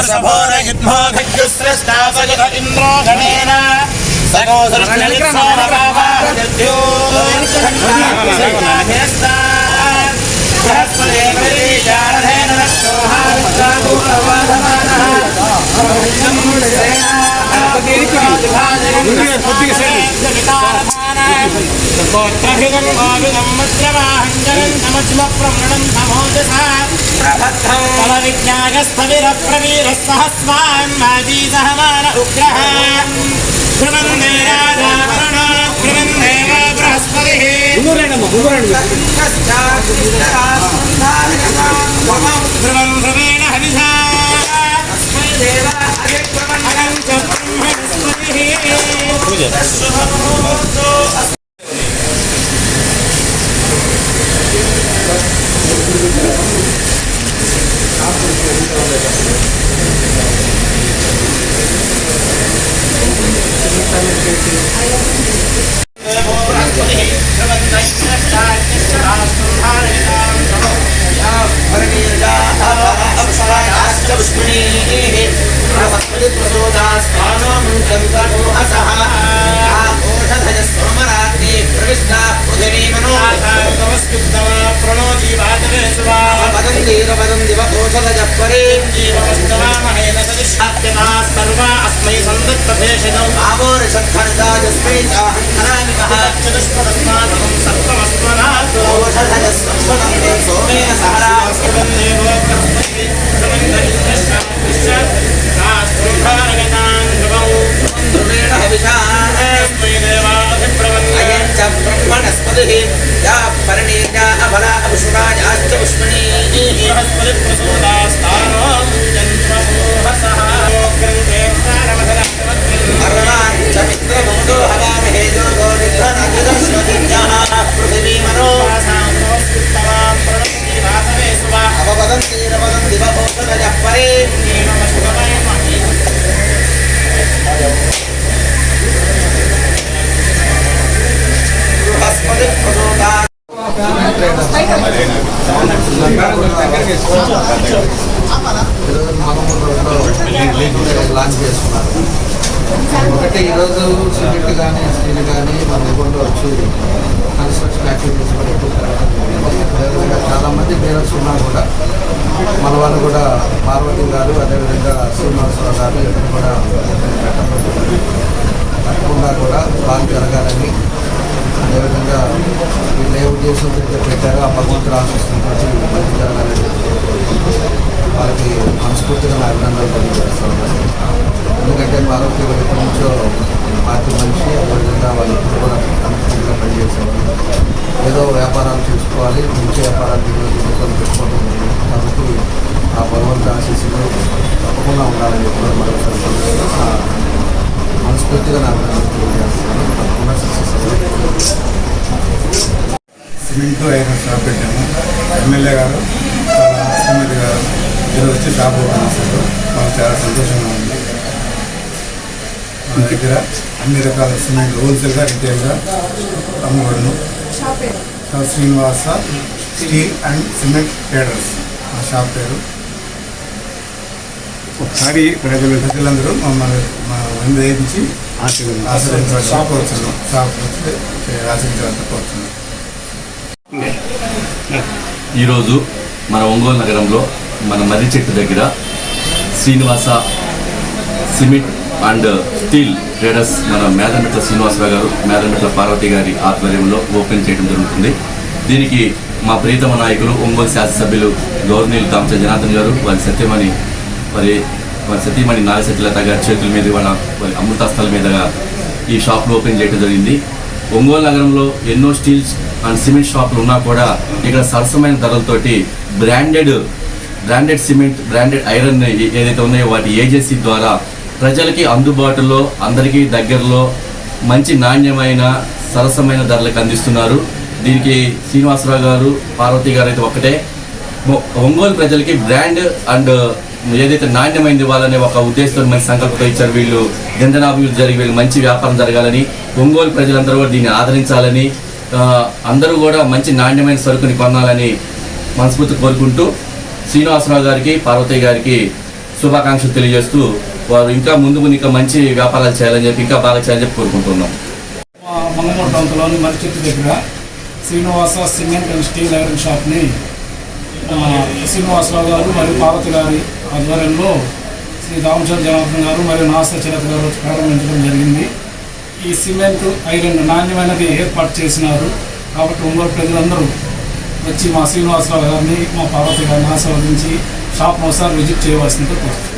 वर्षभोरयुद्मोऽभिद्युस्रष्टासयुध इन्द्रो गणेन లాంచ్ చేస్తున్నారు. ఒకటి ఈరోజు సిమెంట్ కానీ స్టీల్ కానీ మన ఊళ్ళో వచ్చి కన్స్ట్రక్షన్ యాక్టివిటీస్ కూడా ఎక్కువ అదేవిధంగా చాలామంది బేరర్స్ ఉన్నా కూడా మన వాళ్ళు కూడా పార్వతి గారు అదేవిధంగా శ్రీనివాసరావు గారు ఇద్దరు కూడా తప్పకుండా కూడా బాగా జరగాలని అదేవిధంగా వీళ్ళు ఏ ఉద్దేశంతో పెట్టారో ఆ భగవంతుడు ఆశిస్తున్నటువంటి మంచి జరగాలని వాళ్ళకి మనస్ఫూర్తిగా నా అభినందనలు తెలియజేస్తున్నాను. ఎందుకంటే పార్వతి ఎప్పటి నుంచో పార్టీ మనిషి అదేవిధంగా వాళ్ళు కూడా అనుకూలంగా పనిచేసేవాళ్ళు. ఏదో వ్యాపారాలు చూసుకోవాలి, మంచి వ్యాపారాలు ఎన్నికలు పెట్టుకోవడం కాబట్టి ఆ భగవంతుడి ఆశీస్సులు తప్పకుండా ఉండాలని చెప్పి మరొకసారి మనస్ఫూర్తిగా నా అభినందనలు తెలియజేస్తున్నాను. తప్పకుండా సక్సెస్ సిమెంట్ ఐరన్ షాప్ పెట్టాము. ఎమ్మెల్యే గారు శ్రీమతి గారు ఈరోజు వచ్చి షాప్ ఓపెన్ చేశారు. మాకు చాలా సంతోషంగా ఉంది. మన దగ్గర అన్ని రకాల సిమెంట్ హోల్సేల్గా రిటైల్గా అమ్మబడును. Srinivasa steel and cement traders మా షాప్ పేరు. ఒకసారి ప్రజలందరూ మమ్మల్ని వేయించి ఆశ్రయించాలి. షాప్ వచ్చాను, షాప్ వచ్చి ఆశ్రయించాలని కోరుతున్నాను. ఈరోజు మన ఒంగోలు నగరంలో మన మర్రి చెట్టు దగ్గర Srinivasa cement and steel traders మన మేదమెట్ల శ్రీనివాసరావు గారు, మేదమెట్ల పార్వతి గారి ఆధ్వర్యంలో ఓపెన్ చేయడం జరుగుతుంది. దీనికి మా ప్రియతమ నాయకులు ఒంగోలు శాసనసభ్యులు గవర్నీలు కాంచ జనార్దన్ గారు, వారి సతీమణి నాగశెట్టిలత గారి చేతుల మీద వారి అమృతాస్థల మీదుగా ఈ షాప్ను ఓపెన్ చేయడం జరిగింది. ఒంగోలు నగరంలో ఎన్నో స్టీల్స్ అండ్ సిమెంట్ షాపులు ఉన్నా కూడా ఇక్కడ సరసమైన ధరలతోటి బ్రాండెడ్ సిమెంట్, బ్రాండెడ్ ఐరన్ ఏదైతే ఉన్నాయో వాటి ఏజెన్సీ ద్వారా ప్రజలకి అందుబాటులో, అందరికీ దగ్గరలో మంచి నాణ్యమైన సరసమైన ధరలకు అందిస్తున్నారు. దీనికి శ్రీనివాసరావు గారు, పార్వతి గారు అయితే ఒక్కటే ఒంగోలు ప్రజలకి బ్రాండ్ అండ్ ఏదైతే నాణ్యమైనది ఇవ్వాలనే ఒక ఉద్దేశంతో మంచి సంకల్పంతో ఇచ్చారు. వీళ్ళు దినదినాభివృద్ధి జరిగి వీళ్ళు మంచి వ్యాపారం జరగాలని, ఒంగోలు ప్రజలందరూ కూడా దీన్ని ఆదరించాలని, అందరూ కూడా మంచి నాణ్యమైన సరుకుని కొనాలని మనస్ఫూర్తి కోరుకుంటూ శ్రీనివాసరావు గారికి, పార్వతి గారికి శుభాకాంక్షలు తెలియజేస్తూ వారు ఇంకా ముందు ఇంకా మంచి వ్యాపారాలు చేయాలని చెప్పి ఇంకా బాగా చేయాలని చెప్పి కోరుకుంటున్నాం. మంగమూరు ప్రాంతంలోని మరిచెట్టు దగ్గర Srinivasa cement and steel iron షాప్ని శ్రీనివాసరావు గారు మరియు పార్వతి గారి ఆధ్వర్యంలో శ్రీ రామచంద్ర జనార్దన్ గారు మరియు నాస్త చరిత్ర గారు ప్రారంభించడం జరిగింది. ఈ సిమెంట్ ఐరన్ నాణ్యమైనది ఏర్పాటు చేసినారు కాబట్టి ఒంగోలు ప్రజలందరూ వచ్చి మా శ్రీనివాసరావు గారిని మా పార్వతి గారిని ఆశీర్వదించి షాప్ను ఒకసారి విజిట్ చేయవలసిందిగా కోరుతున్నాను.